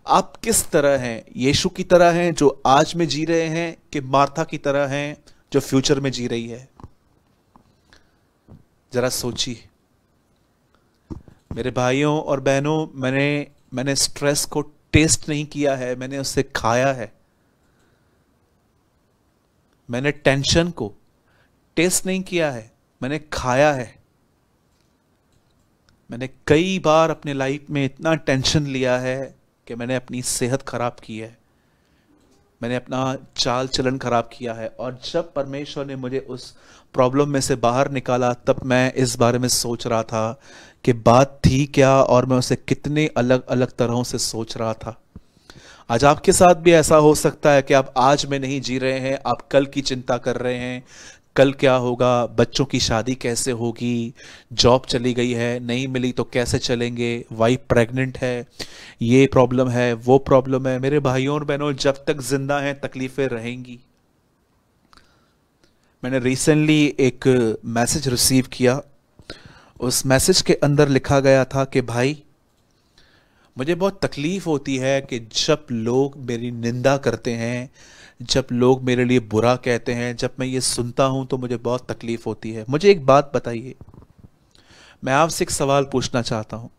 आप किस तरह हैं? यीशु की तरह हैं जो आज में जी रहे हैं, कि मार्था की तरह हैं जो फ्यूचर में जी रही है? जरा सोचिए। मेरे भाइयों और बहनों, मैंने स्ट्रेस को टेस्ट नहीं किया है, मैंने उससे खाया है। मैंने टेंशन को टेस्ट नहीं किया है, मैंने खाया है। मैंने कई बार अपने लाइफ में इतना टेंशन लिया है कि मैंने अपनी सेहत खराब की है, मैंने अपना चाल चलन खराब किया है। और जब परमेश्वर ने मुझे उस प्रॉब्लम में से बाहर निकाला, तब मैं इस बारे में सोच रहा था कि बात थी क्या और मैं उसे कितने अलग अलग तरहों से सोच रहा था। आज आपके साथ भी ऐसा हो सकता है कि आप आज में नहीं जी रहे हैं, आप कल की चिंता कर रहे हैं, कल क्या होगा, बच्चों की शादी कैसे होगी, जॉब चली गई है, नहीं मिली तो कैसे चलेंगे, वाइफ प्रेग्नेंट है, ये प्रॉब्लम है, वो प्रॉब्लम है। मेरे भाइयों और बहनों, जब तक जिंदा हैं तकलीफें रहेंगी। मैंने रिसेंटली एक मैसेज रिसीव किया, उस मैसेज के अंदर लिखा गया था कि भाई, मुझे बहुत तकलीफ होती है कि जब लोग मेरी निंदा करते हैं, जब लोग मेरे लिए बुरा कहते हैं, जब मैं ये सुनता हूं तो मुझे बहुत तकलीफ होती है। मुझे एक बात बताइए, मैं आपसे एक सवाल पूछना चाहता हूं,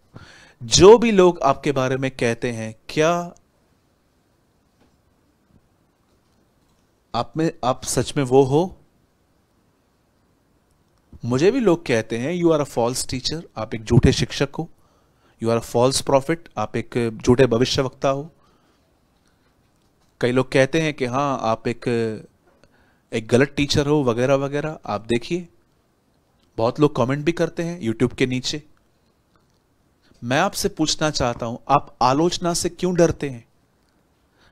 जो भी लोग आपके बारे में कहते हैं, क्या आप सच में वो हो? मुझे भी लोग कहते हैं you are a false teacher, आप एक झूठे शिक्षक हो, you are a false prophet, आप एक झूठे भविष्यवक्ता हो। कई लोग कहते हैं कि हाँ, आप एक गलत टीचर हो, वगैरह वगैरह। आप देखिए, बहुत लोग कमेंट भी करते हैं यूट्यूब के नीचे। मैं आपसे पूछना चाहता हूं, आप आलोचना से क्यों डरते हैं?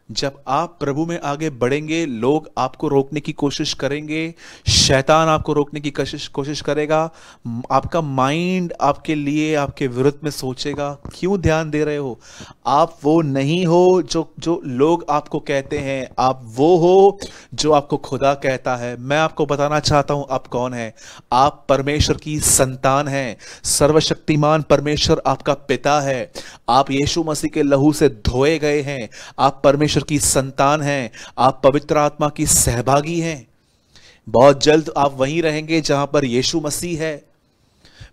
जब आप प्रभु में आगे बढ़ेंगे, लोग आपको रोकने की कोशिश करेंगे, शैतान आपको रोकने की कोशिश करेगा, आपका माइंड आपके लिए आपके विरुद्ध में सोचेगा, क्यों ध्यान दे रहे हो, आप वो नहीं हो जो जो लोग आपको कहते हैं, आप वो हो जो आपको खुदा कहता है। मैं आपको बताना चाहता हूं आप कौन है। आप परमेश्वर की संतान हैं। सर्वशक्तिमान परमेश्वर आपका पिता है। आप यीशु मसीह के लहू से धोए गए हैं। आप परमेश्वर की संतान हैं। आप पवित्र आत्मा की सहभागी हैं। बहुत जल्द आप वहीं रहेंगे जहां पर यीशु मसीह है।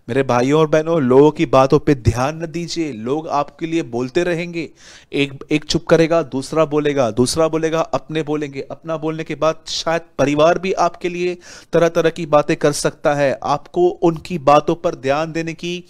मेरे भाइयों और बहनों, लोगों की बातों पे ध्यान न दीजिए। लोग आपके लिए बोलते रहेंगे, एक चुप करेगा, दूसरा बोलेगा, दूसरा बोलेगा, अपने बोलेंगे। अपना बोलने के बाद शायद परिवार भी आपके लिए तरह तरह की बातें कर सकता है। आपको उनकी बातों पर ध्यान देने की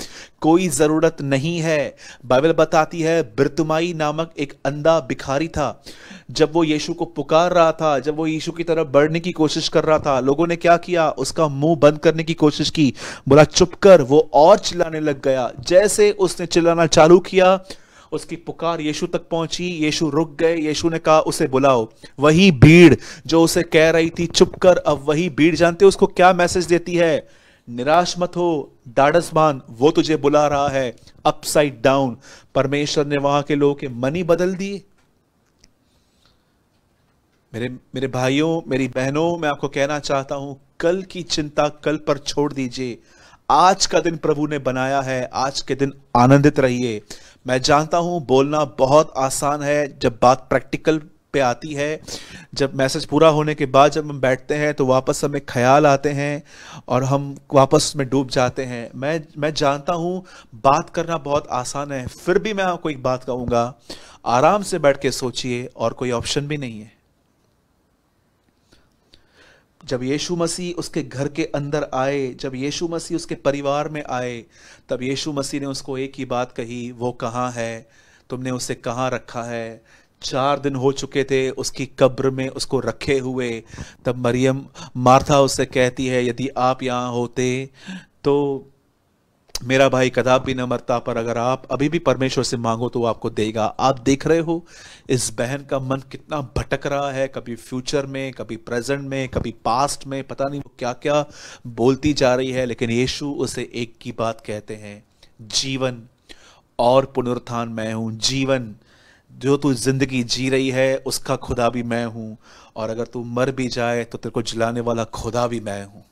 कोई जरूरत नहीं है। बाइबल बताती है, बिरतुमाई नामक एक अंधा भिखारी था। जब वो यीशु को पुकार रहा था, जब वो यीशु की तरफ बढ़ने की कोशिश कर रहा था, लोगों ने क्या किया, उसका मुंह बंद करने की कोशिश की। बोला चुप कर। वो और चिल्लाने लग गया। जैसे उसने चिल्लाना चालू किया, उसकी पुकार यीशु तक पहुंची। यीशु रुक गए। यीशु ने कहा, उसे बुलाओ। वही भीड़ जो उसे कह रही थी चुप कर, अब वही भीड़ जानते हो उसको क्या मैसेज देती है? निराश मत हो, ढाढ़स बांध, वो तुझे बुला रहा है। Upside down. परमेश्वर ने वहां के लोगों के मन ही बदल दिए। मेरे भाइयों, मेरी बहनों, मैं आपको कहना चाहता हूं, कल की चिंता कल पर छोड़ दीजिए। आज का दिन प्रभु ने बनाया है, आज के दिन आनंदित रहिए। मैं जानता हूं बोलना बहुत आसान है, जब बात प्रैक्टिकल पे आती है, जब मैसेज पूरा होने के बाद जब हम बैठते हैं तो वापस हमें ख्याल आते हैं और हम वापस में डूब जाते हैं। मैं जानता हूं बात करना बहुत आसान है, फिर भी मैं आपको एक बात कहूंगा, आराम से बैठ के सोचिए, और कोई ऑप्शन भी नहीं है। जब यीशु मसीह उसके घर के अंदर आए, जब यीशु मसीह उसके परिवार में आए, तब यीशु मसीह ने उसको एक ही बात कही, वो कहाँ है, तुमने उसे कहाँ रखा है? 4 दिन हो चुके थे उसकी कब्र में उसको रखे हुए। तब मरियम, मार्था उससे कहती है, यदि आप यहाँ होते तो मेरा भाई कदापि न मरता, पर अगर आप अभी भी परमेश्वर से मांगो तो वो आपको देगा। आप देख रहे हो इस बहन का मन कितना भटक रहा है, कभी फ्यूचर में, कभी प्रेजेंट में, कभी पास्ट में, पता नहीं वो क्या क्या बोलती जा रही है। लेकिन यीशु उसे एक की बात कहते हैं, जीवन और पुनरुत्थान मैं हूं। जीवन जो तू जिंदगी जी रही है उसका खुदा भी मैं हूं, और अगर तू मर भी जाए तो तेरे को जिलाने वाला खुदा भी मैं हूं।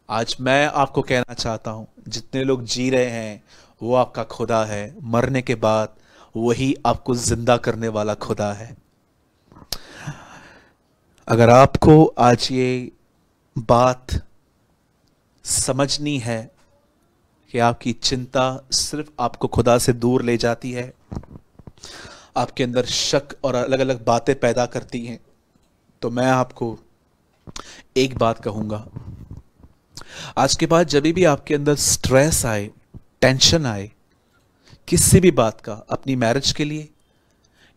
आज मैं आपको कहना चाहता हूं, जितने लोग जी रहे हैं वो आपका खुदा है। मरने के बाद वही आपको जिंदा करने वाला खुदा है। अगर आपको आज ये बात समझनी है कि आपकी चिंता सिर्फ आपको खुदा से दूर ले जाती है, आपके अंदर शक और अलग अलग बातें पैदा करती हैं, तो मैं आपको एक बात कहूंगा, आज के बाद जब भी आपके अंदर स्ट्रेस आए, टेंशन आए, किसी भी बात का, अपनी मैरिज के लिए,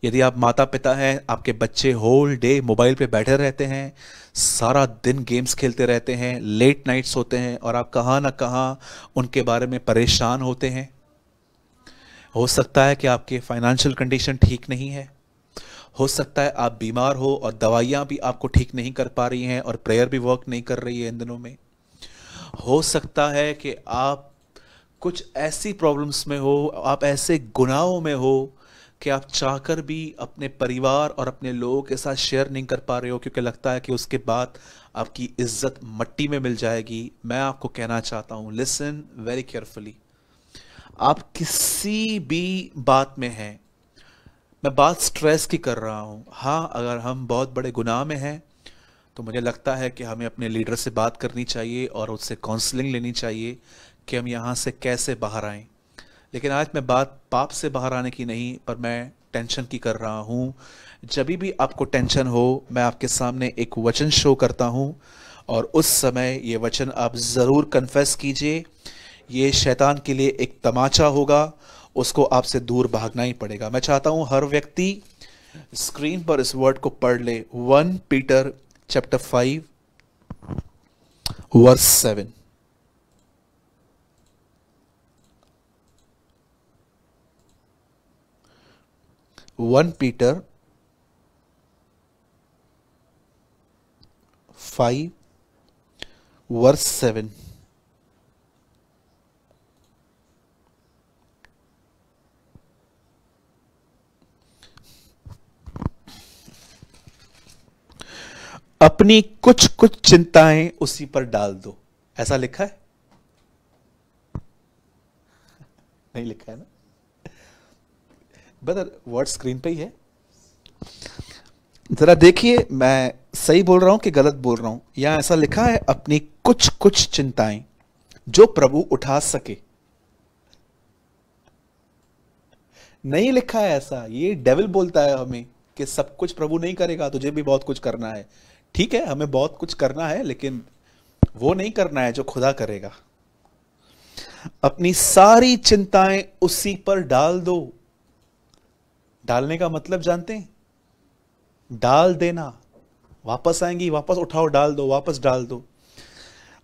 यदि आप माता पिता हैं, आपके बच्चे होल डे मोबाइल पे बैठे रहते हैं, सारा दिन गेम्स खेलते रहते हैं, लेट नाइट्स होते हैं, और आप कहाँ ना कहाँ उनके बारे में परेशान होते हैं। हो सकता है कि आपके फाइनेंशियल कंडीशन ठीक नहीं है, हो सकता है आप बीमार हो और दवाइयाँ भी आपको ठीक नहीं कर पा रही हैं और प्रेयर भी वर्क नहीं कर रही है इन दिनों में। हो सकता है कि आप कुछ ऐसी प्रॉब्लम्स में हो, आप ऐसे गुनाहों में हो कि आप चाहकर भी अपने परिवार और अपने लोगों के साथ शेयर नहीं कर पा रहे हो, क्योंकि लगता है कि उसके बाद आपकी इज्जत मट्टी में मिल जाएगी। मैं आपको कहना चाहता हूं, लिसन वेरी केयरफुली। आप किसी भी बात में हैं, मैं बात स्ट्रेस की कर रहा हूं। हाँ, अगर हम बहुत बड़े गुनाह में हैं तो मुझे लगता है कि हमें अपने लीडर से बात करनी चाहिए और उससे काउंसलिंग लेनी चाहिए कि हम यहाँ से कैसे बाहर आएं। लेकिन आज मैं बात पाप से बाहर आने की नहीं, पर मैं टेंशन की कर रहा हूँ। जब भी आपको टेंशन हो, मैं आपके सामने एक वचन शो करता हूँ, और उस समय ये वचन आप ज़रूर कन्फेस कीजिए। ये शैतान के लिए एक तमाचा होगा, उसको आपसे दूर भागना ही पड़ेगा। मैं चाहता हूँ हर व्यक्ति स्क्रीन पर इस वर्ड को पढ़ ले, 1 Peter chapter 5 verse 7। 1 Peter 5 verse 7। अपनी कुछ कुछ चिंताएं उसी पर डाल दो, ऐसा लिखा है? नहीं लिखा है ना? ब्रदर वर्ड स्क्रीन पे ही है, जरा देखिए मैं सही बोल रहा हूं कि गलत बोल रहा हूं। यहां ऐसा लिखा है अपनी कुछ कुछ चिंताएं जो प्रभु उठा सके। नहीं लिखा है ऐसा, ये डेविल बोलता है हमें कि सब कुछ प्रभु नहीं करेगा, तुझे भी बहुत कुछ करना है। ठीक है, हमें बहुत कुछ करना है, लेकिन वो नहीं करना है जो खुदा करेगा। अपनी सारी चिंताएं उसी पर डाल दो। डालने का मतलब जानते हैं? डाल देना, वापस आएंगी, वापस उठाओ, डाल दो, वापस डाल दो।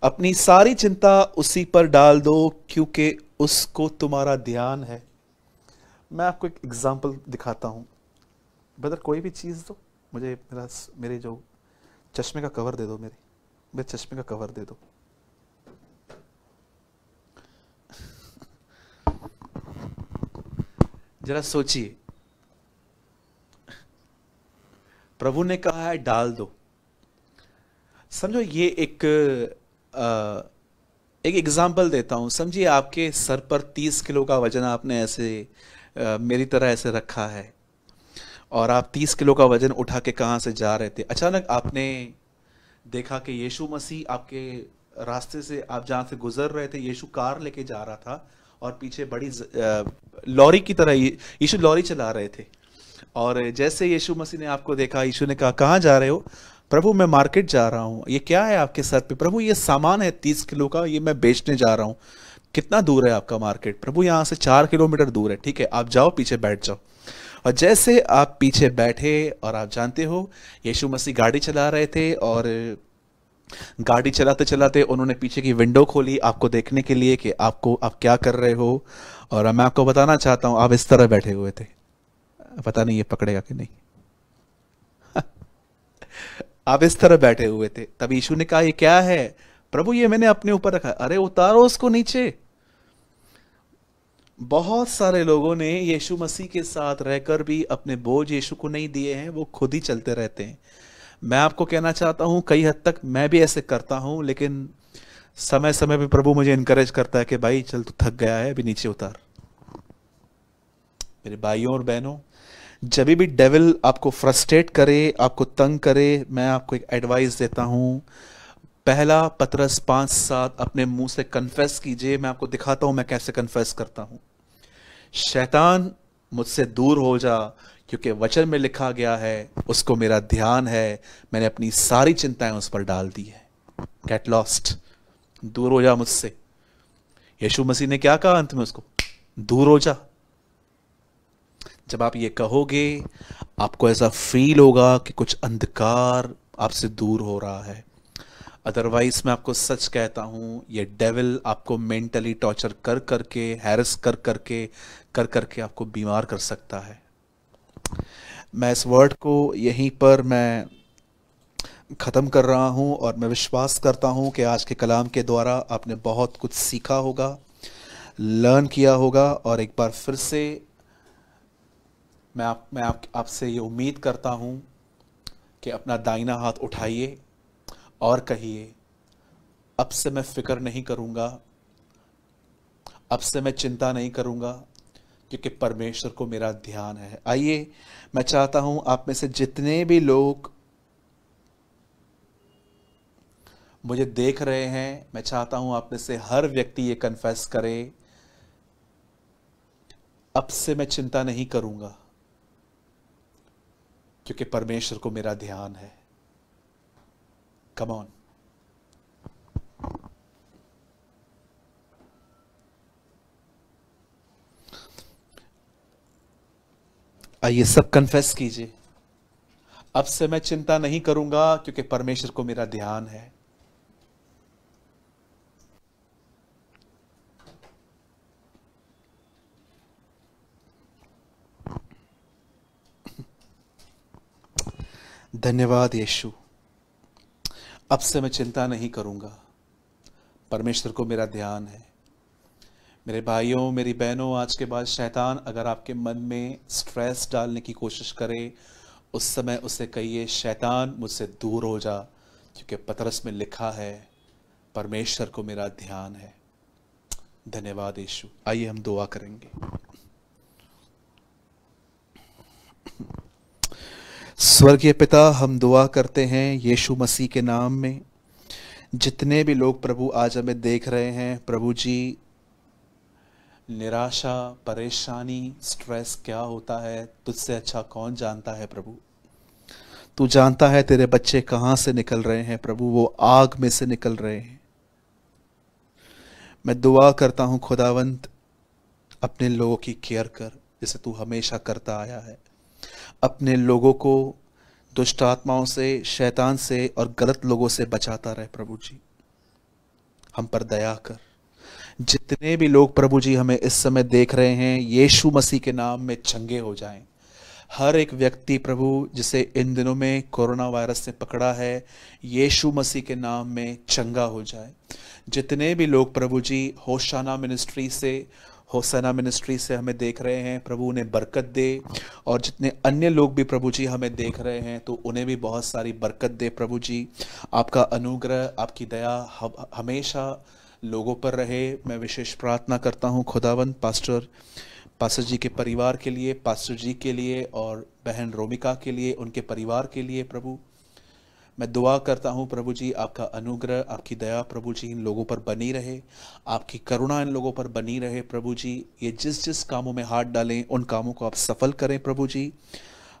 अपनी सारी चिंता उसी पर डाल दो क्योंकि उसको तुम्हारा ध्यान है। मैं आपको एक एग्जांपल दिखाता हूं। ब्रदर कोई भी चीज दो मुझे, मेरे जो चश्मे का कवर दे दो, मेरे चश्मे का कवर दे दो। जरा सोचिए, प्रभु ने कहा है डाल दो। समझो ये एक एग्जाम्पल देता हूं। समझिए आपके सर पर 30 किलो का वजन आपने ऐसे मेरी तरह ऐसे रखा है, और आप 30 किलो का वजन उठा के कहां से जा रहे थे। अचानक आपने देखा कि यीशु मसीह आपके रास्ते से, आप जहां से गुजर रहे थे, यीशु कार लेके जा रहा था और पीछे बड़ी लॉरी की तरह यीशु लॉरी चला रहे थे। और जैसे यीशु मसीह ने आपको देखा, यीशु ने कहा कहाँ जा रहे हो? प्रभु मैं मार्केट जा रहा हूँ। ये क्या है आपके सर पे? प्रभु ये सामान है 30 किलो का, ये मैं बेचने जा रहा हूँ। कितना दूर है आपका मार्केट? प्रभु यहाँ से 4 किलोमीटर दूर है। ठीक है, आप जाओ, पीछे बैठ जाओ। और जैसे आप पीछे बैठे, और आप जानते हो यीशु मसीह गाड़ी चला रहे थे, और गाड़ी चलाते चलाते उन्होंने पीछे की विंडो खोली आपको देखने के लिए कि आप क्या कर रहे हो। और मैं आपको बताना चाहता हूं, आप इस तरह बैठे हुए थे। पता नहीं ये पकड़ेगा कि नहीं। आप इस तरह बैठे हुए थे। तब यीशु ने कहा ये क्या है? प्रभु ये मैंने अपने ऊपर रखा। अरे उतारो उसको नीचे। बहुत सारे लोगों ने यीशु मसीह के साथ रहकर भी अपने बोझ यीशु को नहीं दिए हैं, वो खुद ही चलते रहते हैं। मैं आपको कहना चाहता हूं, कई हद तक मैं भी ऐसे करता हूं, लेकिन समय समय पे प्रभु मुझे इनकरेज करता है कि भाई चल तू थक गया है, अभी नीचे उतार। मेरे भाइयों और बहनों, जब भी डेविल आपको फ्रस्ट्रेट करे, आपको तंग करे, मैं आपको एक एडवाइस देता हूं। पहला पतरस 5:7 अपने मुंह से कन्फेस कीजिए। मैं आपको दिखाता हूं मैं कैसे कन्फेस करता हूं। शैतान मुझसे दूर हो जा, क्योंकि वचन में लिखा गया है उसको मेरा ध्यान है, मैंने अपनी सारी चिंताएं उस पर डाल दी है। गेट लॉस्ट, दूर हो जा मुझसे। यीशु मसीह ने क्या कहा अंत में उसको? दूर हो जा। जब आप ये कहोगे, आपको ऐसा फील होगा कि कुछ अंधकार आपसे दूर हो रहा है। अदरवाइज मैं आपको सच कहता हूं, ये डेविल आपको मेंटली टॉर्चर कर करके, हैरेस कर करके आपको बीमार कर सकता है। मैं इस वर्ड को यहीं पर मैं ख़त्म कर रहा हूं, और मैं विश्वास करता हूं कि आज के कलाम के द्वारा आपने बहुत कुछ सीखा होगा, लर्न किया होगा। और एक बार फिर से मैं आपसे ये उम्मीद करता हूं कि अपना दाहिना हाथ उठाइए और कहिए, अब से मैं फिक्र नहीं करूंगा, अब से मैं चिंता नहीं करूंगा, क्योंकि परमेश्वर को मेरा ध्यान है। आइए, मैं चाहता हूं आप में से जितने भी लोग मुझे देख रहे हैं, मैं चाहता हूं आप में से हर व्यक्ति ये कन्फेस करे, अब से मैं चिंता नहीं करूंगा, क्योंकि परमेश्वर को मेरा ध्यान है। Come on. आइए सब कन्फेस कीजिए, अब से मैं चिंता नहीं करूंगा, क्योंकि परमेश्वर को मेरा ध्यान है। धन्यवाद यीशु। अब से मैं चिंता नहीं करूंगा, परमेश्वर को मेरा ध्यान है। मेरे भाइयों, मेरी बहनों, आज के बाद शैतान अगर आपके मन में स्ट्रेस डालने की कोशिश करे, उस समय उसे कहिए, शैतान मुझसे दूर हो जा, क्योंकि पतरस में लिखा है, परमेश्वर को मेरा ध्यान है। धन्यवाद यीशु। आइए हम दुआ करेंगे। स्वर्गीय पिता, हम दुआ करते हैं यीशु मसीह के नाम में, जितने भी लोग प्रभु आज हमें देख रहे हैं, प्रभु जी, निराशा, परेशानी, स्ट्रेस क्या होता है, तुझसे अच्छा कौन जानता है प्रभु। तू जानता है तेरे बच्चे कहाँ से निकल रहे हैं प्रभु, वो आग में से निकल रहे हैं। मैं दुआ करता हूँ खुदावंत, अपने लोगों की केयर कर, जैसे तू हमेशा करता आया है। अपने लोगों को दुष्ट आत्माओं से, शैतान से और गलत लोगों से बचाता रहे प्रभु जी। हम पर दया कर। जितने भी लोग प्रभु जी हमें इस समय देख रहे हैं, यीशु मसीह के नाम में चंगे हो जाएं। हर एक व्यक्ति प्रभु जिसे इन दिनों में कोरोना वायरस ने पकड़ा है, यीशु मसीह के नाम में चंगा हो जाए। जितने भी लोग प्रभु जी होशाना मिनिस्ट्री से हमें देख रहे हैं, प्रभु उन्हें बरकत दे। और जितने अन्य लोग भी प्रभु जी हमें देख रहे हैं, तो उन्हें भी बहुत सारी बरकत दे प्रभु जी। आपका अनुग्रह, आपकी दया हमेशा लोगों पर रहे। मैं विशेष प्रार्थना करता हूँ खुदावंत पास्टर जी के परिवार के लिए, पास्टर जी के लिए और बहन रोमिका के लिए, उनके परिवार के लिए प्रभु मैं दुआ करता हूँ प्रभु जी, आपका अनुग्रह, आपकी दया प्रभु जी इन लोगों पर बनी रहे, आपकी करुणा इन लोगों पर बनी रहे प्रभु जी। ये जिस जिस कामों में हाथ डालें, उन कामों को आप सफल करें प्रभु जी।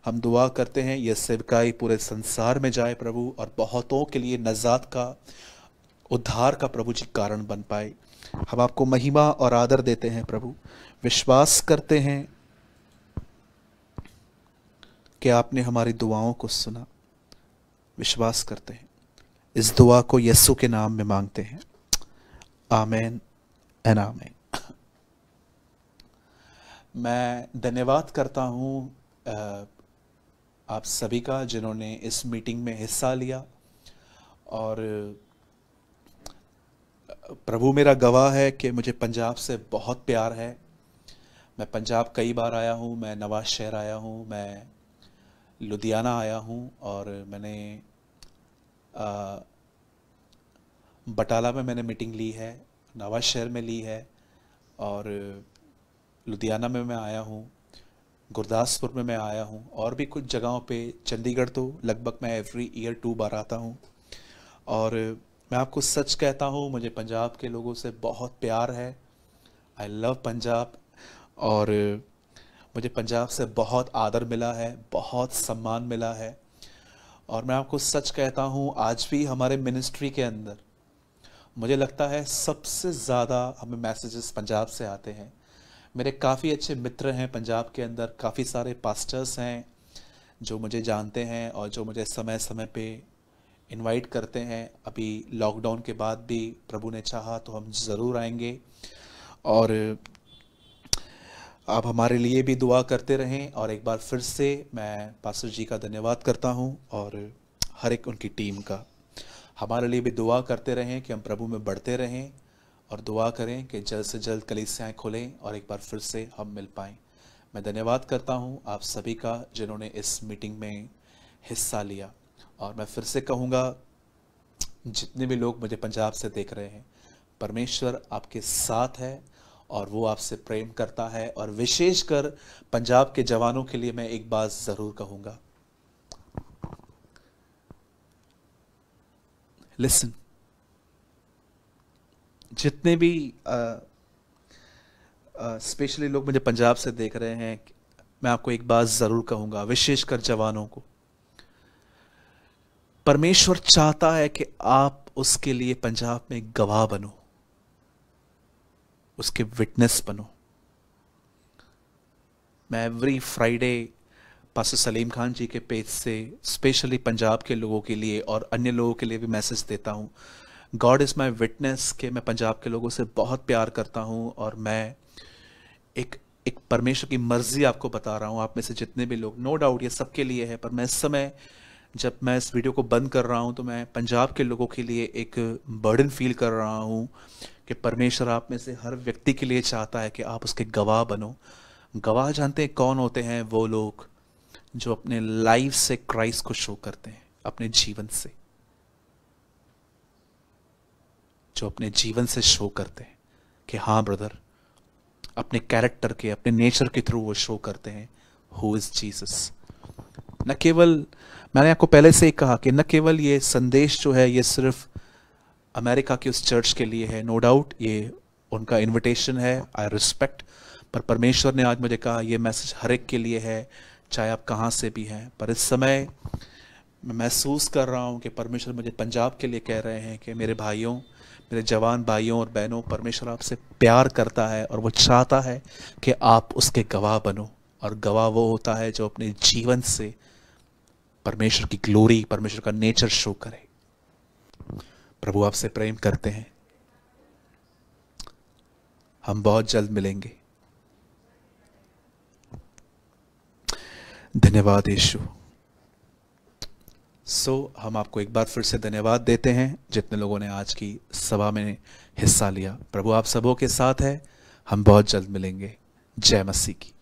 हम दुआ करते हैं यह सेवकाई पूरे संसार में जाए प्रभु, और बहुतों के लिए नजात का, उद्धार का प्रभु जी कारण बन पाए। हम आपको महिमा और आदर देते हैं प्रभु। विश्वास करते हैं कि आपने हमारी दुआओं को सुना। विश्वास करते हैं, इस दुआ को यीशु के नाम में मांगते हैं। आमीन एंड आमीन। मैं धन्यवाद करता हूँ आप सभी का, जिन्होंने इस मीटिंग में हिस्सा लिया। और प्रभु मेरा गवाह है कि मुझे पंजाब से बहुत प्यार है। मैं पंजाब कई बार आया हूँ, मैं नवाज शहर आया हूँ, मैं लुधियाना आया हूँ, और मैंने बटाला में मैंने मीटिंग ली है, नवाज शहर में ली है, और लुधियाना में मैं आया हूँ, गुरदासपुर में मैं आया हूँ, और भी कुछ जगहों पे, चंडीगढ़ तो लगभग मैं एवरी ईयर 2 बार आता हूँ। और मैं आपको सच कहता हूँ, मुझे पंजाब के लोगों से बहुत प्यार है। I love Punjab. और मुझे पंजाब से बहुत आदर मिला है, बहुत सम्मान मिला है। और मैं आपको सच कहता हूँ, आज भी हमारे मिनिस्ट्री के अंदर मुझे लगता है सबसे ज़्यादा हमें मैसेजेस पंजाब से आते हैं। मेरे काफ़ी अच्छे मित्र हैं पंजाब के अंदर, काफ़ी सारे पास्टर्स हैं जो मुझे जानते हैं और जो मुझे समय समय पे इनवाइट करते हैं। अभी लॉकडाउन के बाद भी प्रभु ने चाहा तो हम ज़रूर आएंगे। और आप हमारे लिए भी दुआ करते रहें। और एक बार फिर से मैं पास्टर जी का धन्यवाद करता हूं, और हर एक उनकी टीम का। हमारे लिए भी दुआ करते रहें कि हम प्रभु में बढ़ते रहें, और दुआ करें कि जल्द से जल्द कलीसियाएं खुलें और एक बार फिर से हम मिल पाएं। मैं धन्यवाद करता हूं आप सभी का, जिन्होंने इस मीटिंग में हिस्सा लिया। और मैं फिर से कहूँगा, जितने भी लोग मुझे पंजाब से देख रहे हैं, परमेश्वर आपके साथ है और वो आपसे प्रेम करता है। और विशेषकर पंजाब के जवानों के लिए मैं एक बात ज़रूर कहूँगा, लिसन। जितने भी स्पेशली लोग मुझे पंजाब से देख रहे हैं, मैं आपको एक बात ज़रूर कहूँगा, विशेषकर जवानों को, परमेश्वर चाहता है कि आप उसके लिए पंजाब में गवाह बनो, उसके विटनेस बनो। मैं every Friday pastor Salim Khan ji के पेज से स्पेशली पंजाब के लोगों के लिए और अन्य लोगों के लिए भी मैसेज देता हूँ। गॉड इज़ माई विटनेस कि मैं पंजाब के लोगों से बहुत प्यार करता हूँ, और मैं एक परमेश्वर की मर्जी आपको बता रहा हूँ। आप में से जितने भी लोग, नो डाउट ये सबके लिए है, पर मैं इस समय जब मैं इस वीडियो को बंद कर रहा हूँ तो मैं पंजाब के लोगों के लिए एक बर्डन फील कर रहा हूँ कि परमेश्वर आप में से हर व्यक्ति के लिए चाहता है कि आप उसके गवाह बनो। गवाह जानते हैं कौन होते हैं? वो लोग जो अपने लाइफ से क्राइस्ट को शो करते हैं, अपने जीवन से, जो अपने जीवन से शो करते हैं कि हाँ ब्रदर, अपने कैरेक्टर के, अपने नेचर के थ्रू वो शो करते हैं हु इज जीसस। न केवल, मैंने आपको पहले से ही कहा कि न केवल ये संदेश जो है ये सिर्फ अमेरिका के उस चर्च के लिए है, नो डाउट ये उनका इनविटेशन है, आई रिस्पेक्ट, पर परमेश्वर ने आज मुझे कहा ये मैसेज हर एक के लिए है, चाहे आप कहाँ से भी हैं। पर इस समय मैं महसूस कर रहा हूँ कि परमेश्वर मुझे पंजाब के लिए कह रहे हैं कि मेरे भाइयों, मेरे जवान भाइयों और बहनों, परमेश्वर आपसे प्यार करता है और वो चाहता है कि आप उसके गवाह बनो। और गवाह वो होता है जो अपने जीवन से परमेश्वर की ग्लोरी, परमेश्वर का नेचर शो करे। प्रभु आपसे प्रेम करते हैं। हम बहुत जल्द मिलेंगे। धन्यवाद यीशु। हम आपको एक बार फिर से धन्यवाद देते हैं जितने लोगों ने आज की सभा में हिस्सा लिया। प्रभु आप सबों के साथ है। हम बहुत जल्द मिलेंगे। जय मसीह की।